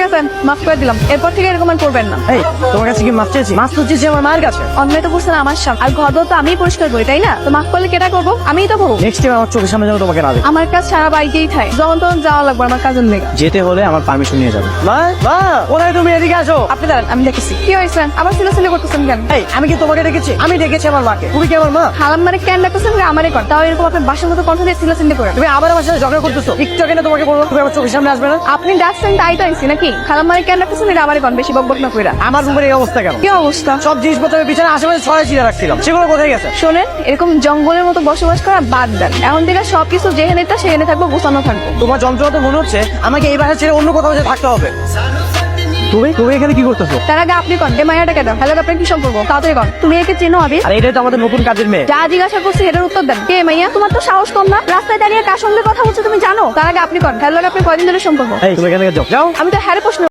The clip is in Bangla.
আছে, মাফ করে দিলাম। এরপর থেকে এরকম আর করবেন না। এই তোমার কাছে কি মাফ চেয়েছি? মাফ তো চেয়েছি আমার মায়ের কাছে। অন্যায় তো করছেন আমার সামনে, আর ঘর তো আমিই পরিষ্কার করি, তাই না? তো মাফ করলে কেটা করবো? আমিই তো করবো। নেক্সট টাইম আমার চোখের সামনে যেন তোমাকে না দেখি। আমার কাজ সারা বাড়িতেই থাকে, যখন তখন যাওয়া লাগবে আমার কাজের লেগে। যেতে হলে আমার পারমিশন নিয়ে যাবে। মা মা কোথায় তুমি? এদিকে আসো। আপনি দাঁড়ান, আমি দেখেছি। কি হয়েছে? আবার ছেলে করতেছেন কেন? এই আমি কি তোমাকে ডেকেছি? আমি ডেকেছি আমার মাকে। তুমি কি আমার মা? খালাম মানে কেন ডাকতেছেন? আমারই কর। তাও এরকম আপনার বাসার মতো কণ্ঠ দিয়ে ছেলে করে। তুমি আবার আমার সাথে ঝগড়া করতেছো। একটু আগে না তোমাকে বলবো তুমি আমার চোখের সামনে আসবে না। আপনি ডাকছেন তাই তো আইছি নাকি? খালাম মানে কেন ডাকতেছেন? এটা আমারই কর, বেশি বকবক না কইরা। আমার রুমের এই অবস্থা কেন? কি অবস্থা? সব জিনিসপত্র আমি বিছানার আশেপাশে ছড়াই ছিঁড়ে রাখছিলাম, সেগুলো কোথায় গেছে? শোনেন, এরকম জঙ্গলের মতো বসবাস করা বাদ দেন। এখন থেকে সবকিছু যেখানে তা সেখানে থাকবো, গোছানো থাকবো। তোমার যন্ত্রণা তো মনে হচ্ছে আমাকে এই বাসা ছেড়ে অন্য কোথাও যে থাকতে হবে। তুমি তুমি এখানে কি করতেছো? তার আগে আপনি কন, এ মায়াটা কেন? হ্যালো, আপনার কি সম্পর্ক? তাড়াতাড়ি কন। তুমি একে চেনো আবি? আর এটাই তো আমাদের নতুন কাজের মেয়ে। যা জিজ্ঞাসা করছি এটার উত্তর দেন। কে মাইয়া? তোমার তো সাহস কম না? রাস্তায় দাঁড়িয়ে কার সঙ্গে কথা বলছো তুমি জানো? তার আগে আপনি কন, হ্যালো, আপনার কয়দিন ধরে সম্পর্ক? এই তুমি এখান থেকে যাও। আমি তো হ্যারে প্রশ্ন